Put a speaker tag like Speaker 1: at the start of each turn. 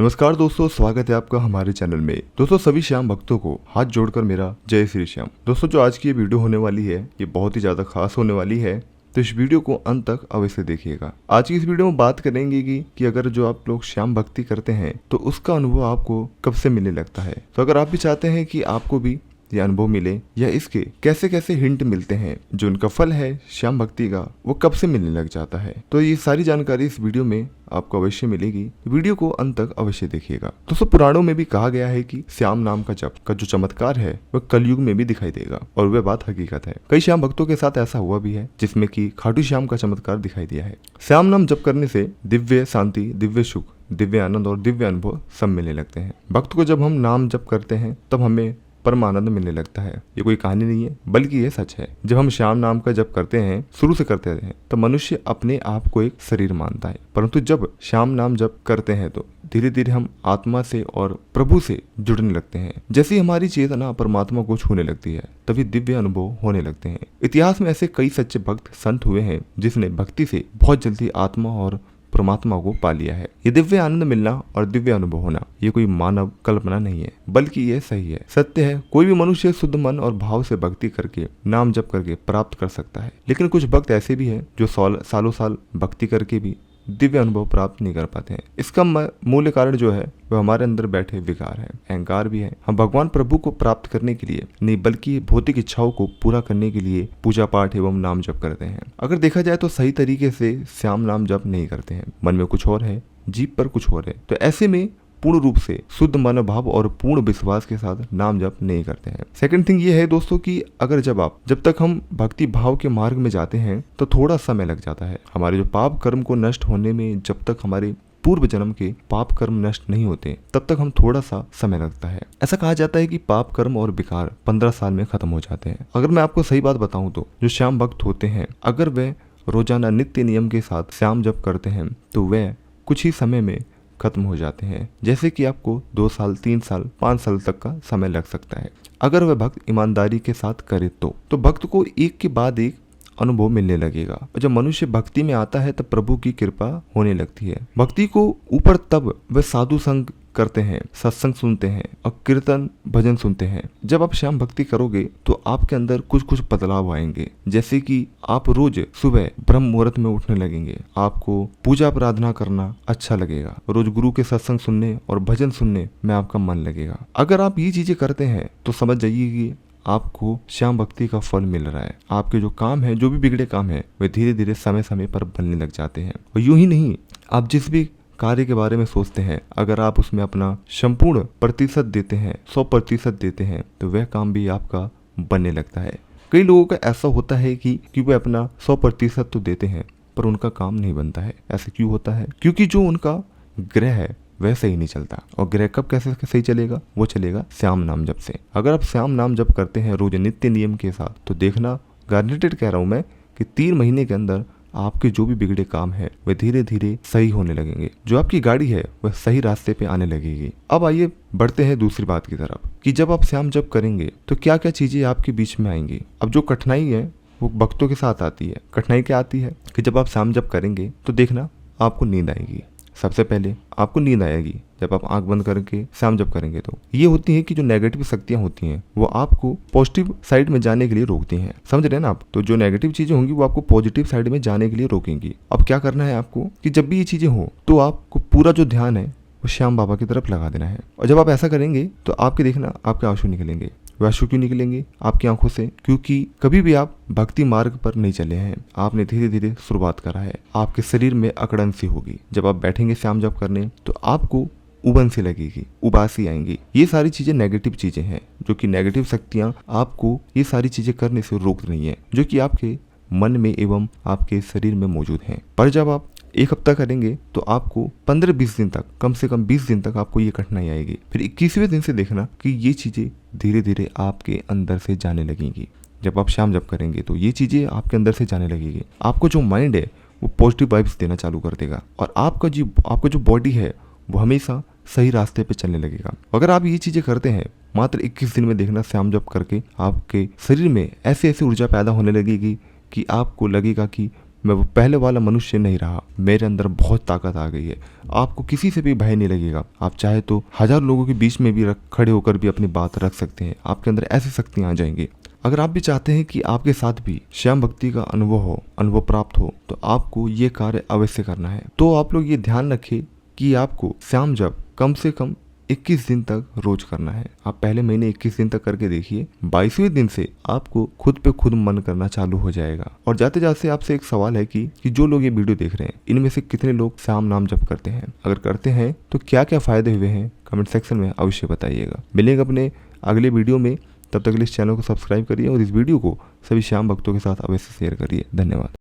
Speaker 1: नमस्कार दोस्तों, स्वागत है आपका हमारे चैनल में। दोस्तों सभी श्याम भक्तों को हाथ जोड़कर मेरा जय श्री श्याम। दोस्तों जो आज की ये वीडियो होने वाली है ये बहुत ही ज्यादा खास होने वाली है, तो इस वीडियो को अंत तक अवश्य देखिएगा। आज की इस वीडियो में बात करेंगे कि अगर जो आप लोग श्याम भक्ति करते हैं तो उसका अनुभव आपको कब से मिलने लगता है। तो अगर आप भी चाहते हैं कि आपको भी ये अनुभव मिले या इसके कैसे कैसे हिंट मिलते हैं, जो उनका फल है श्याम भक्ति का वो कब से मिलने लग जाता है, तो ये सारी जानकारी इस वीडियो में आपको अवश्य मिलेगी। वीडियो को अंत तक अवश्य देखिएगा। दोस्तों पुराणों में भी कहा गया है कि श्याम नाम का जप का जो चमत्कार है वह कलयुग में भी दिखाई देगा, और वह बात हकीकत है। कई श्याम भक्तों के साथ ऐसा हुआ भी है जिसमें कि खाटू श्याम का चमत्कार दिखाई दिया है। श्याम नाम जप करने से दिव्य शांति, दिव्य सुख, दिव्य आनंद और दिव्य अनुभव सब मिलने लगते हैं। भक्त को जब हम नाम जप करते हैं तब हमें परमानंद मिलने लगता है। ये कोई कहानी नहीं है बल्कि ये सच है। जब हम श्याम नाम का जप करते हैं, शुरू से करते हैं, तो मनुष्य अपने आप को एक शरीर मानता है, परंतु जब श्याम नाम जप करते हैं तो धीरे धीरे हम आत्मा से और प्रभु से जुड़ने लगते हैं। जैसे ही हमारी चेतना परमात्मा को छूने लगती है तभी दिव्य अनुभव होने लगते हैं। इतिहास में ऐसे कई सच्चे भक्त संत हुए हैं जिसने भक्ति से बहुत जल्दी आत्मा और परमात्मा को पा लिया है। ये दिव्य आनंद मिलना और दिव्य अनुभव होना ये कोई मानव कल्पना नहीं है बल्कि ये सही है, सत्य है। कोई भी मनुष्य शुद्ध मन और भाव से भक्ति करके नाम जप करके प्राप्त कर सकता है। लेकिन कुछ भक्त ऐसे भी हैं जो सालों साल भक्ति करके भी दिव्य अनुभव प्राप्त नहीं कर पाते हैं। इसका मूल कारण जो है वह हमारे अंदर बैठे विकार है, अहंकार भी है। हम भगवान प्रभु को प्राप्त करने के लिए नहीं बल्कि भौतिक इच्छाओं को पूरा करने के लिए पूजा पाठ एवं नाम जप करते हैं। अगर देखा जाए तो सही तरीके से श्याम नाम जप नहीं करते हैं। मन में कुछ और है, जीभ पर कुछ और है। तो ऐसे में पूर्ण रूप से शुद्ध मनोभाव और पूर्ण विश्वास के साथ नाम जप नहीं करते हैं। सेकंड थिंग ये है दोस्तों कि अगर जब तक हम भक्ति भाव के मार्ग में जाते हैं तो थोड़ा समय लग जाता है। हमारे जो पाप कर्म को नष्ट होने में जब तक हमारे पूर्व जन्म के पाप कर्म नष्ट नहीं होते तब तक हम थोड़ा सा समय लगता है। ऐसा कहा जाता है कि पाप कर्म और विकार 15 साल में खत्म हो जाते हैं। अगर मैं आपको सही बात बताऊं तो जो श्याम भक्त होते हैं अगर वे रोजाना नित्य नियम के साथ श्याम जप करते हैं तो वे कुछ ही समय में खत्म हो जाते हैं। जैसे कि आपको 2 साल, 3 साल, 5 साल तक का समय लग सकता है अगर वह भक्त ईमानदारी के साथ करे तो भक्त को एक के बाद एक अनुभव मिलने लगेगा। और जब मनुष्य भक्ति में आता है तब प्रभु की कृपा होने लगती है। भक्ति को ऊपर तब वह साधु संग करते हैं, सत्संग सुनते हैं और कीर्तन भजन सुनते हैं। जब आप श्याम भक्ति करोगे तो आपके अंदर कुछ बदलाव आएंगे। जैसे कि आप रोज सुबह ब्रह्म मुहूर्त में उठने लगेंगे, आपको पूजा प्रार्थना करना अच्छा लगेगा, रोज गुरु के सत्संग सुनने और भजन सुनने में आपका मन लगेगा। अगर आप ये चीजें करते हैं तो समझ जाइए कि आपको श्याम भक्ति का फल मिल रहा है। आपके जो काम है, जो भी बिगड़े काम है, वे धीरे धीरे समय समय पर बनने लग जाते हैं। और यूं ही नहीं, आप जिस भी कार्य के बारे में सोचते हैं अगर आप उसमें अपना संपूर्ण प्रतिशत देते हैं, 100% देते हैं, तो वह काम भी आपका बनने लगता है। कई लोगों का ऐसा होता है कि वे अपना 100% तो देते हैं पर उनका काम नहीं बनता है। ऐसे क्यों होता है? क्योंकि जो उनका ग्रह है वह सही नहीं चलता। और ग्रह कब कैसे सही चलेगा? वो चलेगा श्याम नाम जप से। अगर आप श्याम नाम जप करते हैं रोज नित्य नियम के साथ तो देखना, गारंटेड कह रहा हूं मैं, कि 3 महीने के अंदर आपके जो भी बिगड़े काम है वे धीरे धीरे सही होने लगेंगे। जो आपकी गाड़ी है वह सही रास्ते पे आने लगेगी। अब आइए बढ़ते हैं दूसरी बात की तरफ कि जब आप श्याम जप करेंगे तो क्या क्या चीजें आपके बीच में आएंगी। अब जो कठिनाई है वो भक्तों के साथ आती है। कठिनाई क्या आती है कि जब आप श्याम जप करेंगे तो देखना आपको नींद आएगी। सबसे पहले आपको नींद आएगी जब आप आंख बंद करके श्याम जप करेंगे। तो ये होती है कि जो नेगेटिव शक्तियां होती हैं वो आपको पॉजिटिव साइड में जाने के लिए रोकती हैं। समझ रहे हैं ना आप? तो जो नेगेटिव चीजें होंगी वो आपको पॉजिटिव साइड में जाने के लिए रोकेंगी। अब क्या करना है आपको कि जब भी ये चीजें हो तो आपको पूरा जो ध्यान है वो श्याम बाबा की तरफ लगा देना है। और जब आप ऐसा करेंगे तो आपके देखना आपके आंसू निकलेंगे। आंसू क्यों निकलेंगे आपकी आंखों से? क्योंकि कभी भी आप भक्ति मार्ग पर नहीं चले हैं, आपने धीरे धीरे शुरुआत करा है। आपके शरीर में अकड़न सी होगी। जब आप बैठेंगे श्याम जप करने तो आपको उबन सी लगेगी, उबासी आएंगी। ये सारी चीजें नेगेटिव चीजें हैं, जो कि नेगेटिव शक्तियां आपको ये सारी चीजें करने से रोक रही हैं, जो कि आपके मन में एवं आपके शरीर में मौजूद हैं। पर जब आप 1 हफ्ता करेंगे तो आपको 15-20 दिन तक, कम से कम 20 दिन तक आपको ये कठिनाई आएगी। फिर 21वें दिन से देखना कि ये चीजें धीरे धीरे आपके अंदर से जाने लगेंगी। जब आप श्याम जप करेंगे तो ये चीजें आपके अंदर से जाने लगेगी। आपको जो माइंड है वो पॉजिटिव वाइब्स देना चालू कर देगा और आपका जो बॉडी है वो हमेशा सही रास्ते पे चलने लगेगा। अगर आप ये चीजें करते हैं मात्र 21 दिन में देखना श्याम जप करके आपके शरीर में ऐसे ऐसे ऊर्जा पैदा होने लगेगी कि आपको लगेगा कि मैं वो पहले वाला मनुष्य नहीं रहा। मेरे अंदर बहुत ताकत आ गई है। आपको किसी से भी भय नहीं लगेगा। आप चाहे तो 1000 लोगों के बीच में भी खड़े होकर भी अपनी बात रख सकते हैं। आपके अंदर ऐसी शक्तियां आ जाएंगी। अगर आप भी चाहते हैं कि आपके साथ भी श्याम भक्ति का अनुभव प्राप्त हो, तो आपको ये कार्य अवश्य करना है। तो आप लोग ये ध्यान रखें कि आपको श्याम जप कम से कम 21 दिन तक रोज करना है। आप पहले महीने 21 दिन तक करके देखिए। 22वें दिन से आपको खुद पे खुद मन करना चालू हो जाएगा। और जाते जाते आपसे एक सवाल है कि जो लोग ये वीडियो देख रहे हैं, इनमें से कितने लोग श्याम नाम जप करते हैं? अगर करते हैं तो क्या क्या फायदे हुए हैं, कमेंट सेक्शन में अवश्य बताइएगा। मिलेंगे अपने अगले वीडियो में। तब तक इस चैनल को सब्सक्राइब करिए और इस वीडियो को सभी श्याम भक्तों के साथ अवश्य शेयर करिए। धन्यवाद।